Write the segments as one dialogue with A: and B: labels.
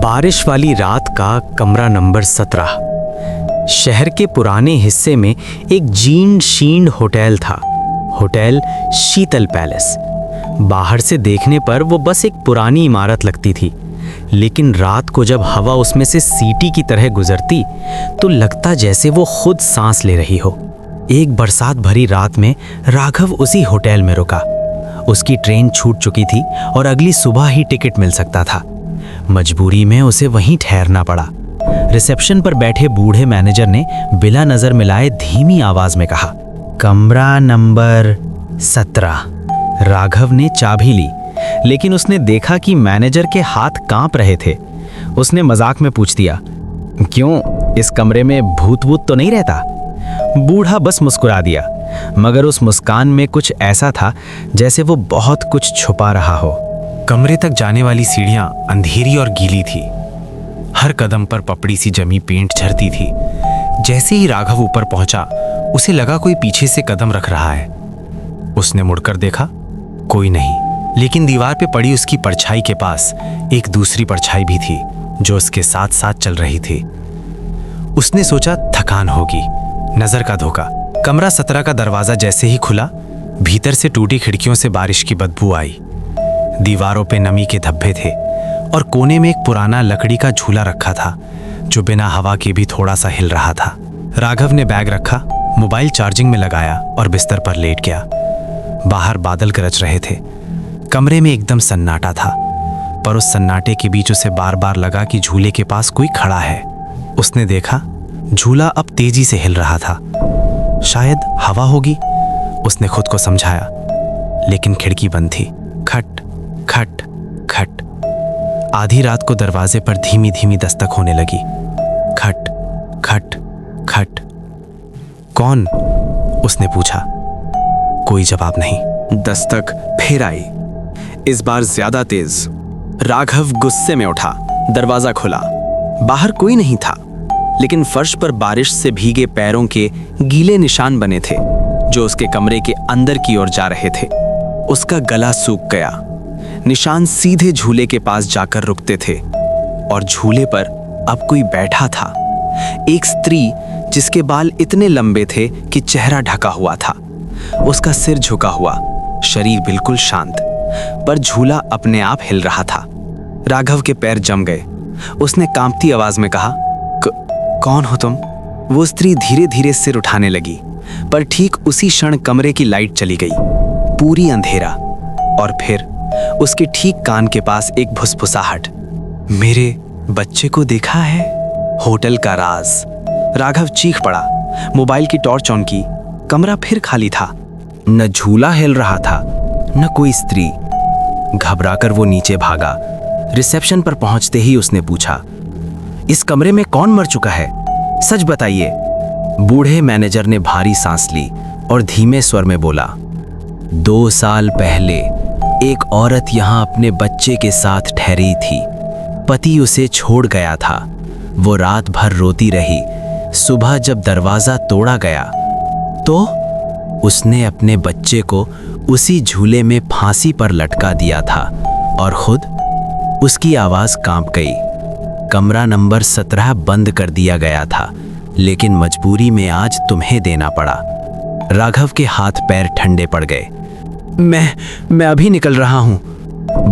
A: बारिश वाली रात का कमरा नंबर 17। शहर के पुराने हिस्से में एक जीर्ण शीर्ण होटल था, होटल शीतल पैलेस। बाहर से देखने पर वो बस एक पुरानी इमारत लगती थी, लेकिन रात को जब हवा उसमें से सीटी की तरह गुजरती तो लगता जैसे वो खुद सांस ले रही हो। एक बरसात भरी रात में राघव उसी होटल में रुका। उसकी ट्रेन छूट चुकी थी और अगली सुबह ही टिकट मिल सकता था। मजबूरी में उसे वहीं ठहरना पड़ा। रिसेप्शन पर बैठे बूढ़े मैनेजर ने बिना नजर मिलाए धीमी आवाज में कहा, कमरा नंबर 17। राघव ने चाबी ली, लेकिन उसने देखा कि मैनेजर के हाथ कांप रहे थे। उसने मजाक में पूछ दिया, क्यों, इस कमरे में भूत वूत तो नहीं रहता? बूढ़ा बस मुस्कुरा दिया, मगर उस मुस्कान में कुछ ऐसा था जैसे वो बहुत कुछ छुपा रहा हो। कमरे तक जाने वाली सीढ़ियां अंधेरी और गीली थी। हर कदम पर पपड़ी सी जमी पेंट झरती थी। जैसे ही राघव ऊपर पहुंचा, उसे लगा कोई पीछे से कदम रख रहा है। उसने मुड़कर देखा, कोई नहीं, लेकिन दीवार पे पड़ी उसकी परछाई के पास एक दूसरी परछाई भी थी जो उसके साथ साथ चल रही थी। उसने सोचा थकान होगी, नजर का धोखा। कमरा 17 का दरवाजा जैसे ही खुला, भीतर से टूटी खिड़कियों से बारिश की बदबू आई। दीवारों पे नमी के धब्बे थे और कोने में एक पुराना लकड़ी का झूला रखा था जो बिना हवा के भी थोड़ा सा हिल रहा था। राघव ने बैग रखा, मोबाइल चार्जिंग में लगाया और बिस्तर पर लेट गया। बाहर बादल गरज रहे थे। कमरे में एकदम सन्नाटा था, पर उस सन्नाटे के बीच उसे बार बार लगा कि झूले के पास कोई खड़ा है। उसने देखा, झूला अब तेजी से हिल रहा था। शायद हवा होगी, उसने खुद को समझाया, लेकिन खिड़की बंद थी। खट खट खट। आधी रात को दरवाजे पर धीमी धीमी दस्तक होने लगी। खट खट खट। कौन? उसने पूछा। कोई जवाब नहीं। दस्तक फिर आई, इस बार ज्यादा तेज। राघव गुस्से में उठा, दरवाजा खुला। बाहर कोई नहीं था, लेकिन फर्श पर बारिश से भीगे पैरों के गीले निशान बने थे जो उसके कमरे के अंदर की ओर जा रहे थे। उसका गला सूख गया। निशान सीधे झूले के पास जाकर रुकते थे और झूले पर अब कोई बैठा था। एक स्त्री जिसके बाल इतने लंबे थे कि चेहरा ढका हुआ था। उसका सिर झुका हुआ, शरीर बिल्कुल शांत, पर झूला अपने आप हिल रहा था। राघव के पैर जम गए। उसने कांपती आवाज में कहा, कौन हो तुम? वो स्त्री धीरे धीरे सिर उठाने लगी, पर ठीक उसी क्षण कमरे की लाइट चली गई। पूरी अंधेरा, और फिर उसके ठीक कान के पास एक फुसफुसाहट। मेरे बच्चे को देखा है? होटल का राज। राघव चीख पड़ा, मोबाइल की टॉर्च ऑन की। कमरा फिर खाली था। न झूला हिल रहा था, न कोई स्त्री। घबराकर वो नीचे भागा। रिसेप्शन पर पहुंचते ही उसने पूछा, इस कमरे में कौन मर चुका है? सच बताइए। बूढ़े मैनेजर ने भारी सांस ली और धीमे स्वर में बोला, 2 साल पहले एक औरत यहाँ अपने बच्चे के साथ ठहरी थी। पति उसे छोड़ गया था। वो रात भर रोती रही। सुबह जब दरवाजा तोड़ा गया तो उसने अपने बच्चे को उसी झूले में फांसी पर लटका दिया था और खुद। उसकी आवाज कांप गई। कमरा नंबर 17 बंद कर दिया गया था, लेकिन मजबूरी में आज तुम्हें देना पड़ा। राघव के हाथ पैर ठंडे पड़ गए। मैं अभी निकल रहा हूं,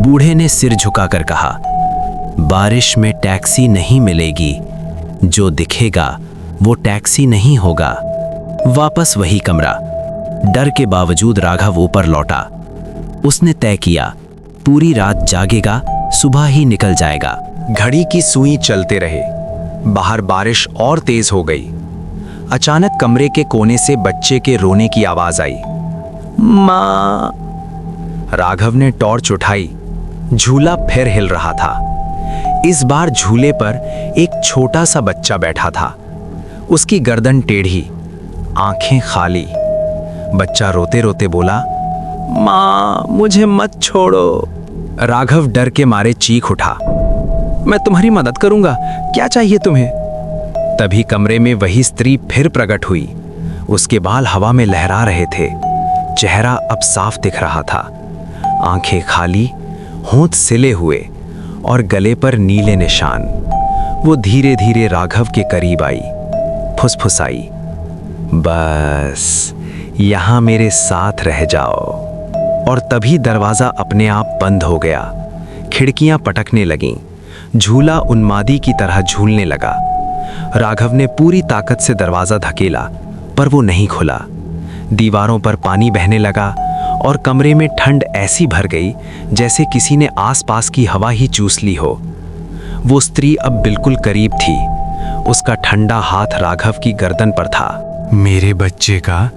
A: बूढ़े ने सिर झुकाकर कहा। बारिश में टैक्सी नहीं मिलेगी। जो दिखेगा वो टैक्सी नहीं होगा। वापस वही कमरा। डर के बावजूद राघव ऊपर लौटा। उसने तय किया, पूरी रात जागेगा, सुबह ही निकल जाएगा। घड़ी की सुई चलते रहे। बाहर बारिश और तेज हो गई। अचानक कमरे के कोने से बच्चे के रोने की आवाज आई। माँ। राघव ने टॉर्च उठाई। झूला फिर हिल रहा था। इस बार झूले पर एक छोटा सा बच्चा बैठा था। उसकी गर्दन टेढ़ी, आंखें खाली। बच्चा रोते रोते बोला, माँ मुझे मत छोड़ो। राघव डर के मारे चीख उठा, मैं तुम्हारी मदद करूंगा, क्या चाहिए तुम्हें? तभी कमरे में वही स्त्री फिर प्रकट हुई। उसके बाल हवा में लहरा रहे थे। चेहरा अब साफ दिख रहा था। आंखें खाली, होंठ सिले हुए
B: और गले पर नीले निशान। वो धीरे धीरे राघव के करीब आई, फुसफुसाई, बस यहाँ मेरे साथ रह जाओ। और तभी दरवाजा अपने आप बंद हो गया। खिड़कियां पटकने लगीं, झूला उन्मादी की तरह झूलने लगा। राघव ने पूरी ताकत से दरवाजा धकेला, पर वो नहीं खुला। दीवारों पर पानी बहने लगा और कमरे में ठंड ऐसी भर गई जैसे किसी ने आसपास की हवा ही चूस ली हो। वो स्त्री अब बिल्कुल करीब थी। उसका ठंडा हाथ राघव की गर्दन पर था।
C: मेरे बच्चे का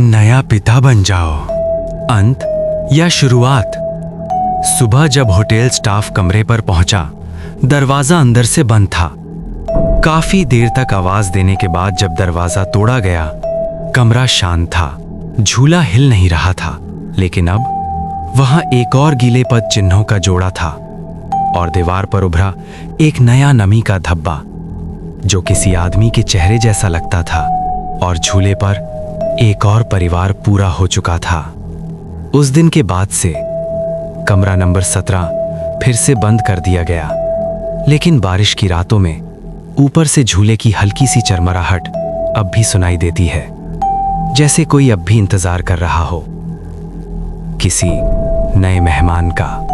C: नया पिता बन जाओ। अंत या शुरुआत। सुबह जब होटल स्टाफ कमरे पर पहुंचा, दरवाजा अंदर से बंद था। काफी देर तक आवाज देने के बाद जब दरवाजा तोड़ा गया, कमरा शांत था। झूला हिल नहीं रहा था, लेकिन अब वहां एक और गीले पद चिन्हों का जोड़ा था और दीवार पर उभरा एक नया नमी का धब्बा जो किसी आदमी के चेहरे जैसा लगता था। और झूले पर एक और परिवार पूरा हो चुका था। उस दिन के बाद से कमरा नंबर 17 फिर से बंद कर दिया गया, लेकिन बारिश की रातों में ऊपर से झूले की हल्की सी चरमराहट अब भी सुनाई देती है, जैसे कोई अब भी इंतजार कर रहा हो किसी नए मेहमान का।